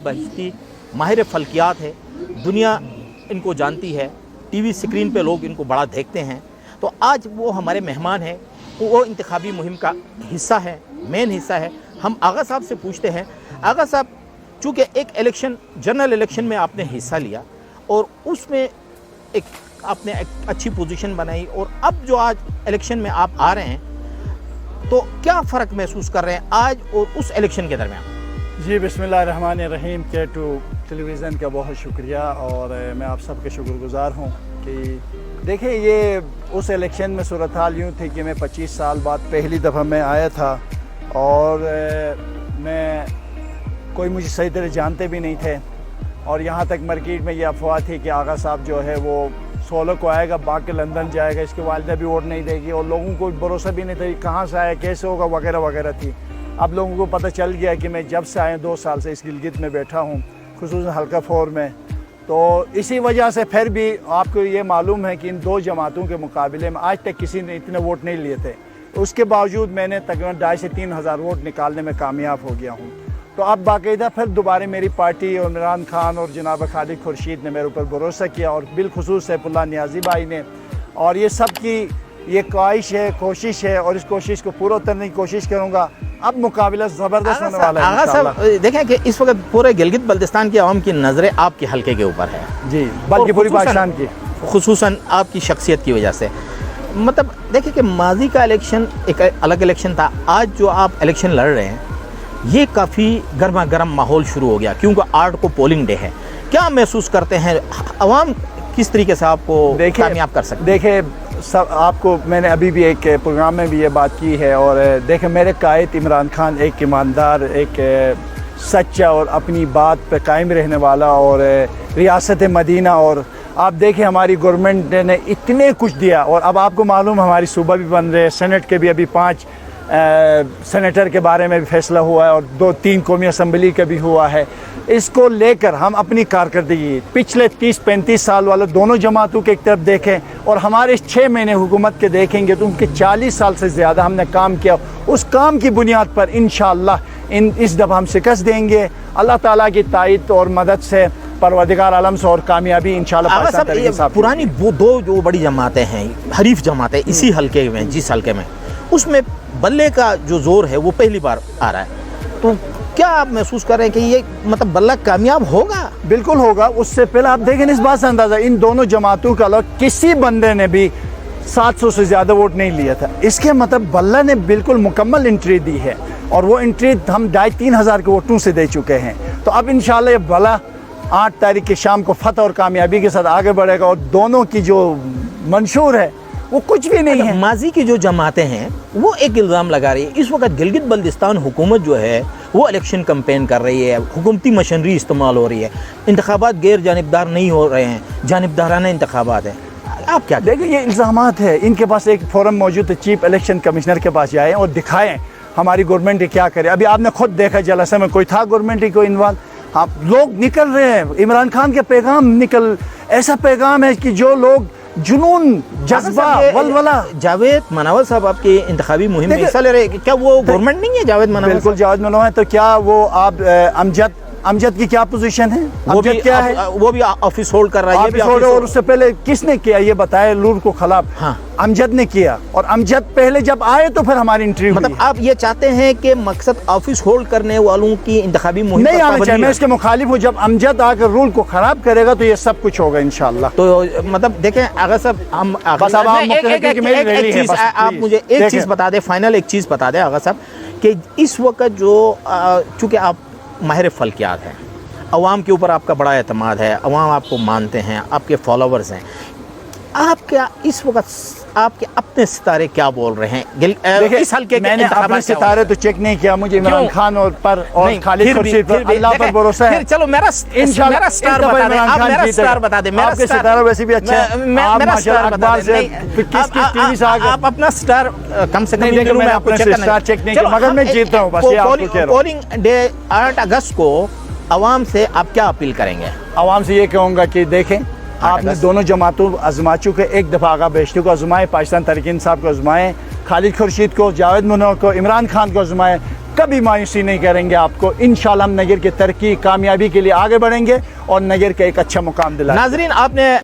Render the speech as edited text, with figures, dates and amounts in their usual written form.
बहिश्ती माहिर फल्कियात है, दुनिया इनको जानती है, टीवी स्क्रीन पे लोग इनको बड़ा देखते हैं। तो आज वो हमारे मेहमान हैं, वो इंतखाबी मुहिम का हिस्सा है, मेन हिस्सा है। हम आगा साहब से पूछते हैं, आगा साहब चूँकि एक इलेक्शन जनरल इलेक्शन में आपने हिस्सा लिया और उसमें एक आपने एक अच्छी पोजीशन बनाई और अब जो आज इलेक्शन में आप आ रहे हैं तो क्या फ़र्क महसूस कर रहे हैं आज और उस इलेक्शन के दरमियान? जी बिस्मिल्लाहिर्रहमानिर्रहीम। K2 टेलीविज़न का बहुत शुक्रिया और मैं आप सबके शुक्रगुज़ार हूँ कि देखिए ये उस इलेक्शन में सूरत हाल यूँ थी कि मैं 25 साल बाद पहली दफ़ा मैं आया था और मैं कोई मुझे सही तरह जानते भी नहीं थे और यहाँ तक मार्केट में ये अफवाह थी कि आगा साहब जो है वो 16 को आएगा, बाकी लंदन जाएगा, इसकी वालिदा भी वोट नहीं देगी और लोगों को भरोसा भी नहीं था कहाँ से आया, कैसे होगा, वगैरह वगैरह थी। अब लोगों को पता चल गया कि मैं जब से आए 2 साल से इस गिलगित में बैठा हूँ, खुसूसन हल्का 4 में। तो इसी वजह से फिर भी आपको ये मालूम है कि इन 2 जमातों के मुकाबले में आज तक किसी ने इतने वोट नहीं लिए थे। उसके बावजूद मैंने तकरीबन 2,500 से 3,000 वोट निकालने में कामयाब हो गया हूँ। तो अब बाकायदा फिर दोबारा मेरी पार्टी और इमरान खान और जनाब खालिद खुर्शीद ने मेरे ऊपर भरोसा किया और बिलखुसूस सैफुल्लाह नियाज़ी भाई ने, और ये सब की ये ख्वाहिश है, कोशिश है और इस कोशिश को पूरा करने की कोशिश करूँगा। अब मुकाबला ज़बरदस्त होने वाला है इंशाअल्लाह। देखें कि इस वक्त पूरे गिलगित बल्तिस्तान की आवाम की नज़रें आपके हल्के के ऊपर है जी, बल्कि पूरी पाकिस्तान की, खुसूसन आपकी शख्सियत की वजह से। मतलब देखिए कि माजी का इलेक्शन एक अलग इलेक्शन था, आज जो आप इलेक्शन लड़ रहे हैं ये काफ़ी गर्मा गर्म माहौल शुरू हो गया क्योंकि 8 को पोलिंग डे है। क्या महसूस करते हैं अवाम किस तरीके से आपको कामयाब कर सकते? देखिए सब आपको मैंने अभी भी एक प्रोग्राम में भी ये बात की है और देखें मेरे कायद इमरान खान एक ईमानदार, एक सच्चा और अपनी बात पे कायम रहने वाला और रियासत मदीना, और आप देखें हमारी गवर्नमेंट ने इतने कुछ दिया और अब आपको मालूम हमारी सूबा भी बन रहे हैं, सेनेट के भी अभी 5 सेनेटर के बारे में भी फैसला हुआ है और 2-3 कौमी असम्बली का भी हुआ है। इसको लेकर हम अपनी कारकर्दगी पिछले 30-35 साल वाले दोनों जमातों के एक तरफ देखें और हमारे 6 महीने हुकूमत के देखेंगे तो उनके 40 साल से ज़्यादा हमने काम किया। उस काम की बुनियाद पर इंशाअल्लाह इस दफ़ा हम शिकस्त देंगे अल्लाह ताला की ताईद और मदद से, परवरदिगार आलम से, और कामयाबी इंशाअल्लाह। पुरानी वो 2 जो बड़ी जमातें हैं, हरीफ जमातें इसी हल्के में, जिस हल्के में, उसमें बल्ले का जो जोर है वो पहली बार आ रहा है। तो क्या आप महसूस कर रहे हैं कि ये मतलब बल्ला कामयाब होगा? बिल्कुल होगा। उससे पहले आप देखें इस बात से अंदाज़ा, इन दोनों जमातों का अलग किसी बंदे ने भी 700 से ज़्यादा वोट नहीं लिया था। इसके मतलब बल्ला ने बिल्कुल मुकम्मल एंट्री दी है और वो एंट्री हम 2,500-3 हज़ार के वोटों से दे चुके हैं। तो अब इंशाल्लाह ये बल्ला 8 तारीख की शाम को फतह और कामयाबी के साथ आगे बढ़ेगा और दोनों की जो मंशूर है वो कुछ भी नहीं है। माजी की जो जमातें हैं वो एक इल्ज़ाम लगा रही है इस वक्त गिलगित बल्तिस्तान हुकूमत जो है वो इलेक्शन कैंपेन कर रही है, हुकूमती मशीनरी इस्तेमाल हो रही है, इंतखाबात गैर जानिबदार नहीं हो रहे हैं, जानिबदाराना इंतखाबात है। आप क्या देखिए ये इल्ज़ामात है, इनके पास एक फोरम मौजूद है, चीफ इलेक्शन कमिश्नर के पास जाएँ और दिखाएँ हमारी गवर्नमेंट क्या करे। अभी आपने खुद देखा जलसे में कोई था गवर्नमेंट कोई इन्वॉल्व? हाँ, लोग निकल रहे हैं, इमरान खान के पैगाम ऐसा पैगाम है कि जो लोग जुनून, जज्बा, वलवला। जावेद मनोवर साहब आपकी इंतखाबी मुहिम में हिस्सा ले रहे हैं, क्या वो गवर्नमेंट नहीं है जावेद मनोवर? बिल्कुल जावेद मनोवर है। तो क्या वो आप अमजद की क्या पोजीशन है? अमजद क्या है? वो भी ऑफिस होल्ड कर रहा है। और उससे पहले किसने किया ये बताया? लूर को खिलाफ हाँ अमजद ने किया और अमजद पहले जब आए तो फिर हमारी इंटरव्यू। मतलब आप ये चाहते हैं कि मकसद ऑफिस होल्ड करने वालों की इंतखाबी मुहिम नहीं आना चाहिए। मैं इसके मुखालिफ हूँ। जब अमजद आकर रूल को खराब करेगा तो ये सब कुछ होगा इंशाल्लाह। तो मतलब देखें अगर सब हम आप मुझे एक चीज़ बता दें, फाइनल एक चीज़ बता दें अगर साहब कि इस वक्त जो चूँकि आप माहिर फल्कियात हैं, अवाम के ऊपर आपका बड़ा एतमाद है, अवाम आपको मानते हैं, आपके फॉलोवर्स हैं, आप क्या इस वक्त आपके अपने सितारे क्या बोल रहे हैं? देखिए इस हल्के मैंने अपने सितारे तो चेक नहीं किया, मुझे इमरान खान और खालिद खुर्शीद पर अल्लाह पर भरोसा है। चलो मेरा स्टार बता दें, आप मेरा स्टार बता दें। आपके सितारा वैसे भी अच्छा है, मेरा स्टार बता दें। आप अपना स्टार कम से कम मैं अपने स्टार चेक नहीं किया मगर मैं जीतता हूँ। बस पोलिंग डे 8 अगस्त को अवाम से आप क्या अपील करेंगे? अवाम से ये कहूँगा कि देखें आपने दोनों जमातों आजमा चुके, एक दफ़ा आगा बेशती को आजमाएँ, पाकिस्तान तहरीक इंसाफ को आजमाएँ, खालिद खुर्शीद को, जावेद मनोवर को, इमरान खान को आजमाएँ, कभी मायूसी नहीं करेंगे आपको। इंशाल्लाह हम नगर की तरक्की कामयाबी के लिए आगे बढ़ेंगे और नगर का एक अच्छा मुकाम दिलाएंगे। नाजरीन, आपने